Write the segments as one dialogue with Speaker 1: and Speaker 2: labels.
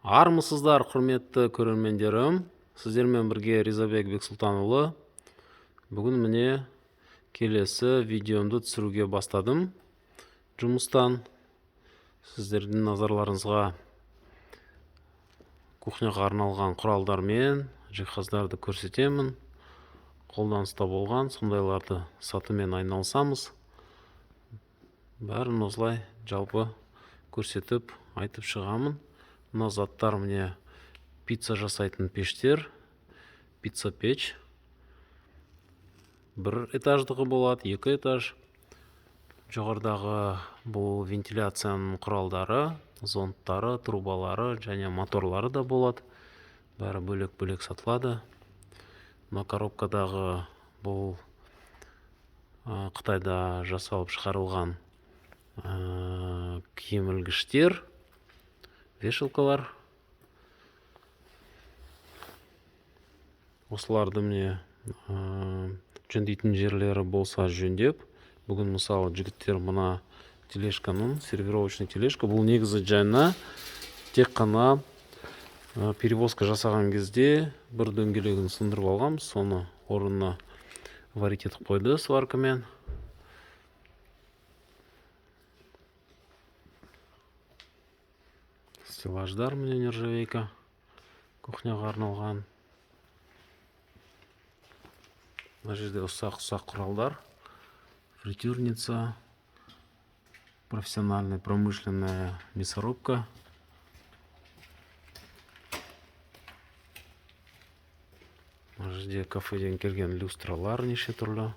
Speaker 1: Армысыздар, құрметті көрермендерім. Сіздермен бірге Ризабек Бексұлтанұлы. Бүгін міне келесі видеомды түсіруге бастадым жұмыстан. Сіздердің назарларыңызға кухняға арналған құралдар мен жиһаздарды көрсетемін. Қолданыста болған сондайларды сатумен айналысамыз. Бәрін осылай жалпы көрсетіп айтып шығамын. Мына заттар міне пицца жасайтын пештер, пицца печ. Бір этаждығы болады, екі этаж. Жоғарыдағы бұл вентиляцияның құралдары, зондтары, трубалары және моторлары да болады. Бәрі бөлек-бөлек сатылады. Мына коробкадағы бұл Қытайда жасалып шығарылған киім ілгіштер, вешалкалар. Осыларды міне жөндейтін жерлері болса жөндеп. Бүгін мысалы жігіттер мына тележканың, сервировочный тележка. Бұл негізі жаңа тек қана перевозка жасаған кезде бір дөңгелегін сындырып алғам. Соны орнына варить етіп қойды сваркамен. Стеллаждар міне нержавейка, кухняға арналған. Мына жерде ұсақ-ұсақ құралдар. Фритюрница, профессиональная промышленная мясорубка. Мына жерде кафеден келген люстралар неше түрлі.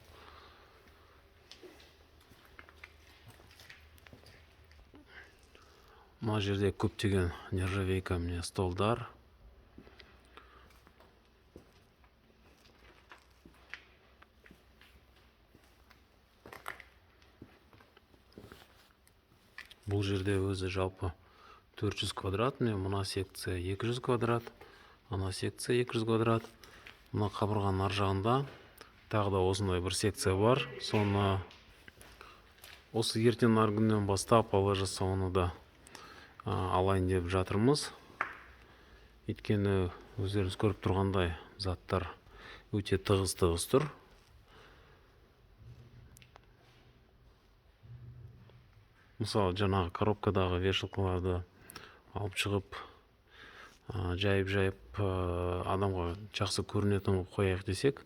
Speaker 1: Мына жерде көптеген нержавейка міне столдар. Бұл жерде өзі жалпы 400 квадрат, мына секция 200 квадрат, ана секция 200 квадрат. Мына қабырғаның ар жағында тағы да осындай бір секция бар. Соны осы ертең арғы күннен бастап ала жасауны да алайын деп жатырмыз. Өйткені өздеріңіз көріп тұрғандай заттар өте тығыз тұр. Мысалы, жаңағы коробкадағы вешалкаларды алып шығып, жайып адамға жақсы көрінетін қояйық десек,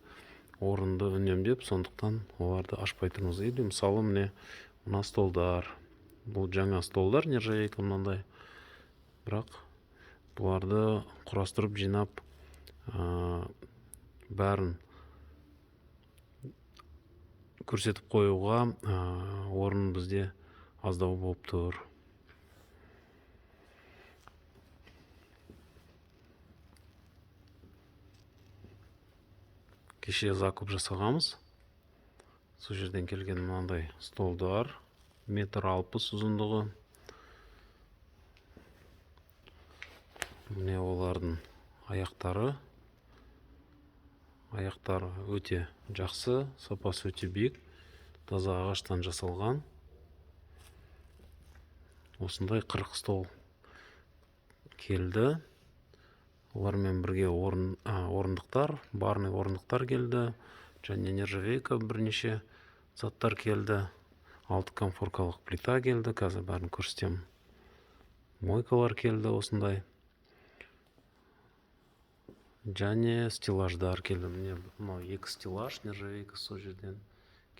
Speaker 1: орынды үнемдеп, сондықтан оларды ашпай тұрмыз. Или мысалы міне мына столдар. Бұл жаңа столдар, нержавейка мынандай. Бірақ бұларды құрастырып жинап, бәрін көрсетіп қоюға орын бізде аздау болып тұр. Кеше закуп жасағамыз. Сол жерден келген мынандай столдар, 1,60 м ұзындығы. Міне олардың аяқтары. Аяқтары өте жақсы, сапасы өте биік, таза ағаштан жасалған. Осындай 40 стол келді. Олармен бірге орындықтар, барный орындықтар келді. Және нержавейка бірнеше заттар келді. 6 комфоркалық плита келді. Қазір бәрін көрсетем. Мойкалар келді осындай. Және стеллаждар келді. Міне мынау 2 стеллаж, нержавейка сол жерден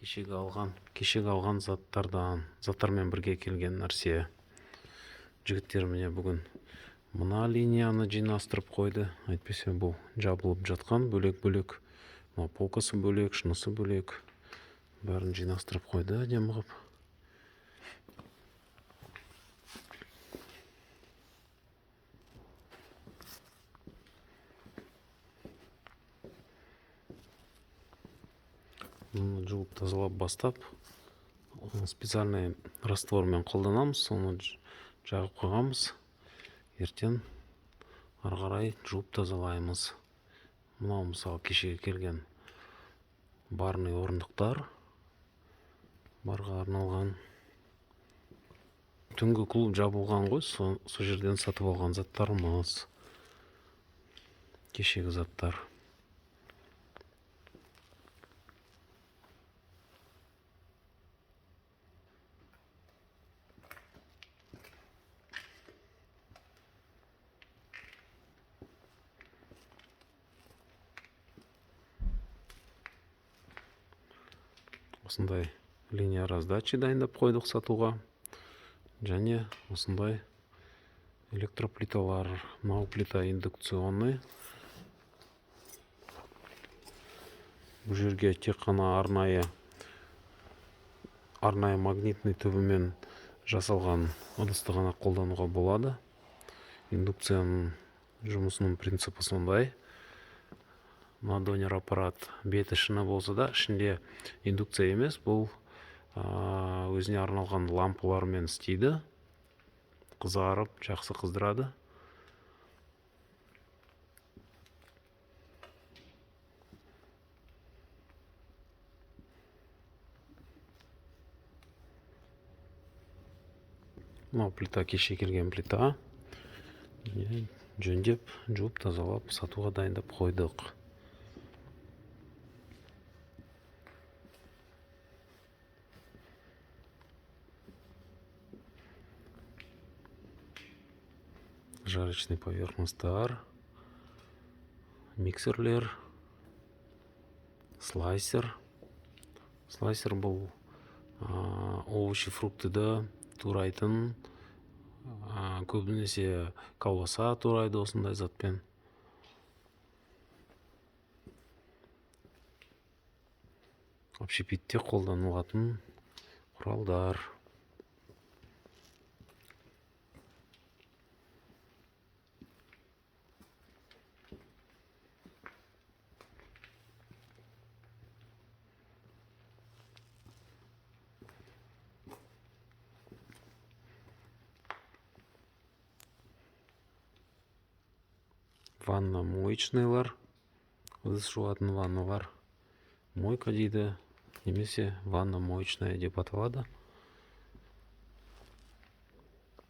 Speaker 1: кешегі алған заттармен бірге келген нәрсе. Жігіттер міне бүгін мына линияны жинастырып қойды. Әйтпесе бұл жабылып жатқан бөлек-бөлек. Мына полкасы бөлек, шынысы бөлек. Бәрін жинастырып қойды әдемі қылып. Жуып тазалап бастап, специальный раствормен қолданамыз. Соны жағып қойғамыз. Ертең ары қарай жуып тазалаймыз. Мынау мысалы кешеге келген барный орындықтар. Барға арналған. Түнгі клуб жабылған ғой, сол жерден сатып алған заттарымыз, кешегі заттар. Осындай линия раздачи дайындап қойдық сатуға. Және осындай электроплиталар. Мынау плита индукционный. Бұл жерге тек қана арнайы магнитный түбімен жасалған ыдысты ғана қолдануға болады. Индукцияның жұмысының принципі сондай. Мына донер аппарат беті шыны болса да, ішінде индукция емес, бұл өзіне арналған лампалармен істейді. Қызарып, жақсы қыздырады. Мынау плита кеше келген плита. Жөндеп, жуып, тазалап, сатуға дайындап қойдық. Жарочный поверхностьтар, миксерлер, слайсер. Слайсер бұл овощи, фруктыды турайтын, көбінесе колбаса турайды осындай затпен. Общепитте қолданылатын құралдар. Ванна-моечныйлар, ыдыс жуатын ванналар. Мойка дейді, немесе ванна-моечная деп аталады.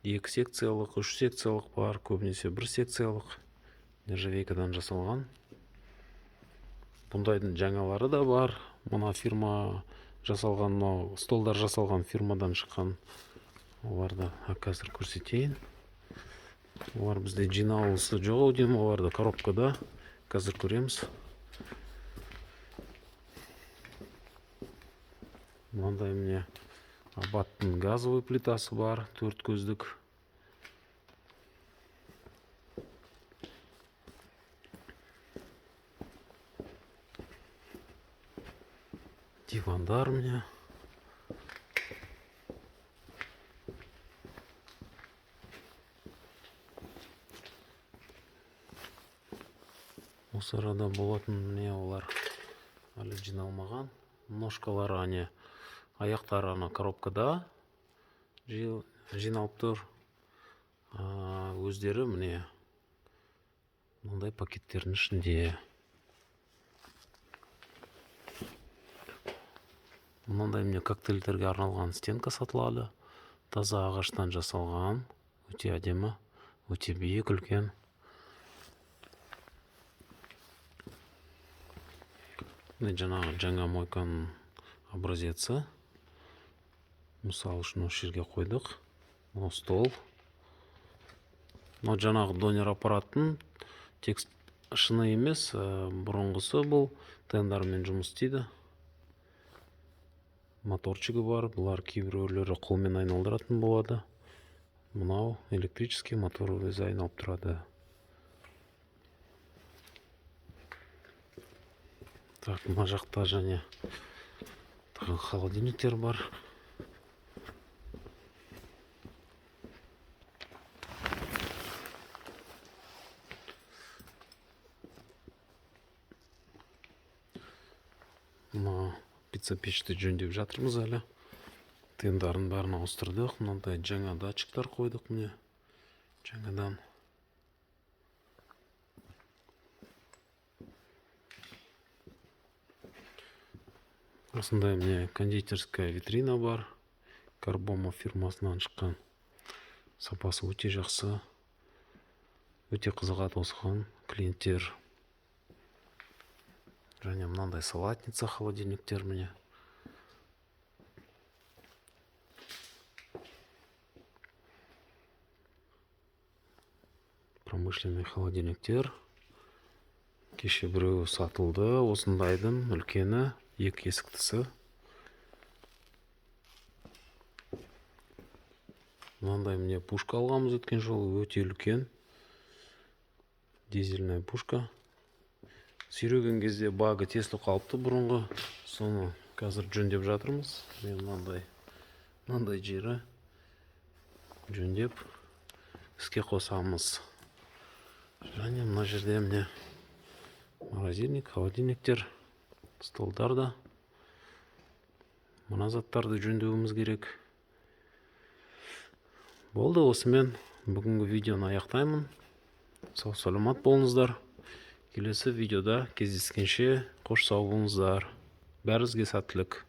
Speaker 1: 2 секциялық, 3 секциялық бар, көбінесе 1 секциялық нержавейкадан жасалған. Бұндайдың жаңалары да бар. Мына фирма жасалған, столдар жасалған фирмадан шыққан. Оларды қазір көрсетейін. Олар бізде жиналысы жоқ деймін, оларды коробкада. Қазір көреміз. Мынандай міне Абаттың газовый плитасы бар, 4 көздік. Дивандар міне. Осы арада болатын міне олар әлі жиналмаған. Ножкалары ане, аяқтары ана коробкада жиналып тұр. Өздері міне мындай пакеттердің ішінде. Мынандай міне коктейльдерге арналған стенка сатылады. Таза ағаштан жасалған, өте әдемі, өте биік, үлкен. Жаңа мойканың образеці. Мысал үшін осы жерге қойдық. Мынау стол. Мынау жаңағы донер аппараттың тек шыны емес, бұрынғысы бұл тендармен жұмыс істейді. Моторчигі бар. Бұлар кейбіреулері қолмен айналдыратын болады. Мынау электрический мотор өзі айналып тұрады. Так, мына жақта және тағы холодильниктер бар. Мына пицца пешті жөндеп жатырмыз әлі. Тендарын бәрін ауыстырдық. Мынандай жаңа датчиктар қойдық міне. Жаңадан. Осындай міне кондитерская витрина бар. Карбома фирмасынан шыққан. сапасы өте жақсы, өте қызығады осыған клиенттер. Және мынандай салатница, холодильниктер міне. Промышленный холодильниктер. Кеше біреу сатылды, осындайдың үлкені, 2 есіктісі. Мынандай міне пушка алғанбыз өткен жолы, өте үлкен. Дизельная пушка. Сүйреген кезде багы тесіліп қалыпты бұрынғы. Соны қазір жөндеп жатырмыз. Мен мынандай жері жөндеп іске қосамыз. Және мына жерде міне морозильник, холодильниктер, столдарда. Мына заттарды жөндеуіміз керек. Болды, осымен бүгінгі видеоны аяқтаймын. Сау саламат болыңыздар. Келесі видеода кездескенше қош сау болыңыздар. Бәріңізге сәттілік.